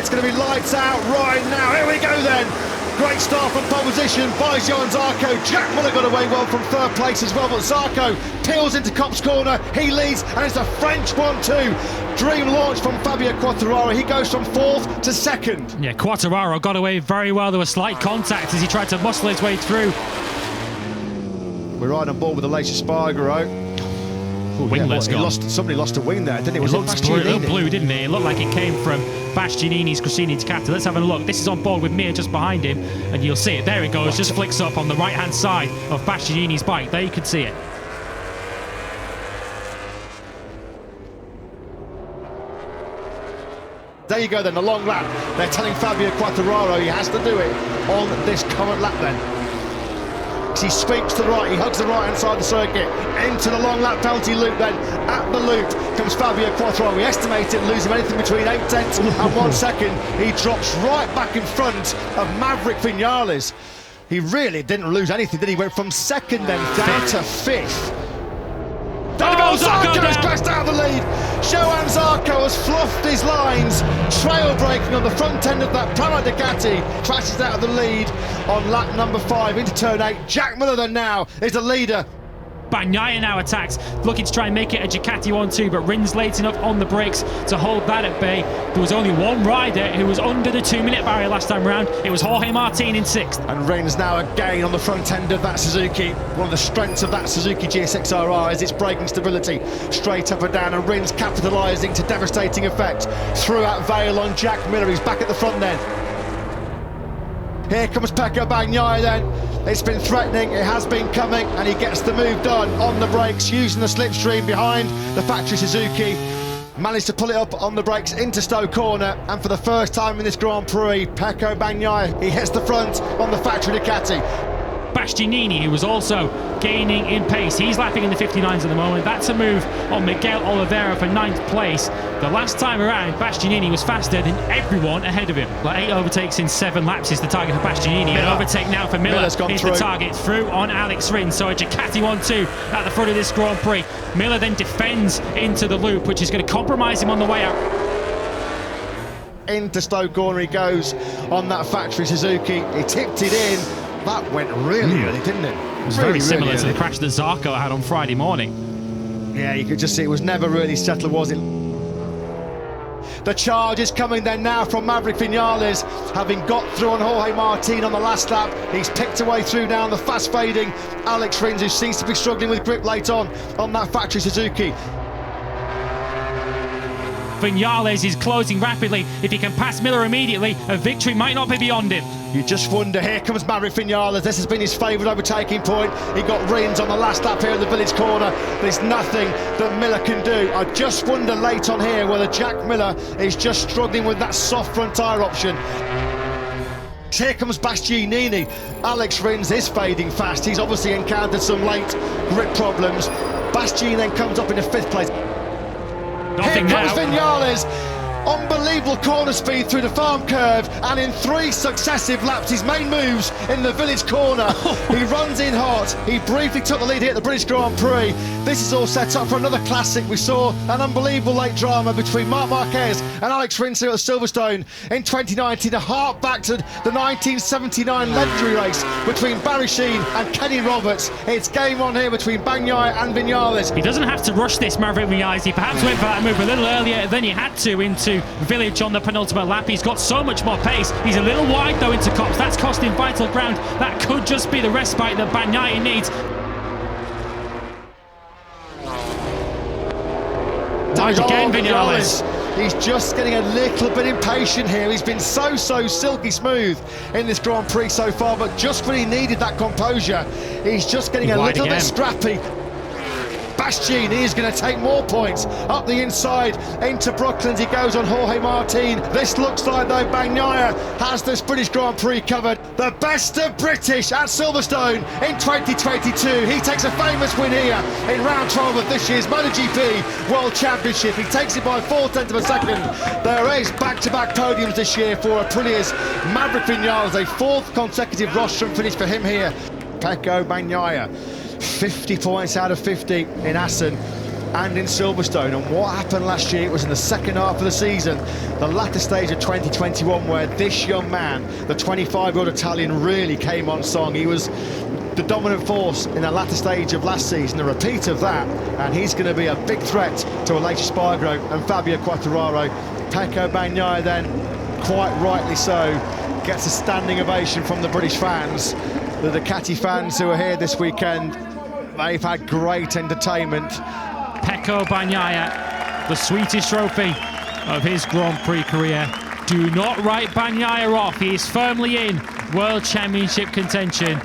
It's going to be lights out right now. Here we go then. Great start from pole position by Johan Zarco. Jack Miller got away well from third place as well, but Zarco peels into Copse corner. He leads, and it's a French 1-2. Dream launch from Fabio Quartararo. He goes from fourth to second. Yeah, Quartararo got away very well. There was slight contact as he tried to muscle his way through. We're right on board with the latest Spargaro. Wingless gone. Somebody lost a wing there, didn't it? It looked blue, didn't it? It looked like it came from Bastianini's Cressini Ducati. Let's have a look. This is on board with Mir just behind him, and you'll see it. There it goes, just flicks up on the right-hand side of Bastianini's bike. There you can see it. There you go then, the long lap. They're telling Fabio Quartararo he has to do it on this current lap then. He sweeps to the right, he hugs the right-hand side of the circuit, into the long lap penalty loop then. At the loop comes Fabio Quartararo. We estimate it losing anything between 8 tenths and 1 second. He drops right back in front of Maverick Vinales. He really didn't lose anything, did he? Went from second then down to fifth. Zarco's crashed out of the lead. Johan Zarco has fluffed his lines, trail braking on the front end of that Pramac Ducati, crashes out of the lead on lap number 5 into turn 8. Jack Miller then now is the leader. Bagnaia now attacks, looking to try and make it a Ducati 1-2, but Rins late enough on the brakes to hold that at bay. There was only one rider who was under the 2-minute barrier last time round. It was Jorge Martin in 6th. And Rins now again on the front end of that Suzuki. One of the strengths of that Suzuki GSX-RR is its braking stability, straight up and down, and Rins capitalising to devastating effect. Throughout Vale on Jack Miller, he's back at the front then. Here comes Pecco Bagnaia then. It's been threatening, it has been coming, and he gets the move done on the brakes using the slipstream behind the factory Suzuki. Managed to pull it up on the brakes into Stowe Corner, and for the first time in this Grand Prix, Pecco Bagnaia, he hits the front on the factory Ducati. Bastianini, who was also gaining in pace, he's lapping in the 59s at the moment. That's a move on Miguel Oliveira for 9th place. The last time around, Bastianini was faster than everyone ahead of him. Like 8 overtakes in 7 laps is the target for Bastianini. An overtake now for Miller is the target, through on Alex Rins. So a Ducati 1-2 at the front of this Grand Prix. Miller then defends into the loop, which is going to compromise him on the way out. Into Stowe Corner he goes on that factory Suzuki. He tipped it in. That went really early, didn't it? It was very similar to the crash that Zarco had on Friday morning. Yeah, you could just see it was never really settled, was it? The charge is coming then now from Maverick Vinales, having got through on Jorge Martin on the last lap. He's picked away through now on the fast-fading Alex Rins, who seems to be struggling with grip late on that factory Suzuki. Vinales is closing rapidly. If he can pass Miller immediately, a victory might not be beyond him. You just wonder, here comes Maverick Vinales. This has been his favourite overtaking point. He got Rins on the last lap here at the village corner. There's nothing that Miller can do. I just wonder late on here whether Jack Miller is just struggling with that soft front tyre option. Here comes Bastianini. Alex Rins is fading fast. He's obviously encountered some late grip problems. Bastianini then comes up into 5th place. Here comes Vinales. Unbelievable corner speed through the farm curve, and in 3 successive laps, his main moves in the village corner. He runs in hot. He briefly took the lead here at the British Grand Prix. This is all set up for another classic. We saw an unbelievable late drama between Marc Marquez and Alex Rins here at Silverstone in 2019, a hark back to the 1979 legendary race between Barry Sheene and Kenny Roberts. It's game on here between Bagnaia and Vinales. He doesn't have to rush this, Maverick Vinales. He perhaps went for that move a little earlier than he had to into Village on the penultimate lap. He's got so much more pace. He's a little wide though into Copse. That's costing vital ground. That could just be the respite that Bagnaia needs. Wide again, Vinales. He's just getting a little bit impatient here. He's been so silky smooth in this Grand Prix so far, but just when he needed that composure, he's just getting a little bit scrappy. Bastianini is going to take more points up the inside into Brooklands. He goes on Jorge Martin. This looks like though Bagnaia has this British Grand Prix covered. The best of British at Silverstone in 2022. He takes a famous win here in round 12 of this year's MotoGP World Championship. He takes it by 4/10 of a second. There is back-to-back podiums this year for Aprilia's Maverick Vinales. A 4th consecutive rostrum finish for him here. Pecco Bagnaia. 50 points out of 50 in Assen. and in Silverstone. And what happened last year, it was in the second half of the season, the latter stage of 2021, where this young man, the 25-year-old Italian, really came on song. He was the dominant force in the latter stage of last season, a repeat of that, and he's going to be a big threat to Aleix Espargaro and Fabio Quartararo. Pecco Bagnaia then, quite rightly so, gets a standing ovation from the British fans. The Ducati fans who are here this weekend, they've had great entertainment. Pecco Bagnaia, the sweetest trophy of his Grand Prix career. Do not write Bagnaia off. He is firmly in World Championship contention.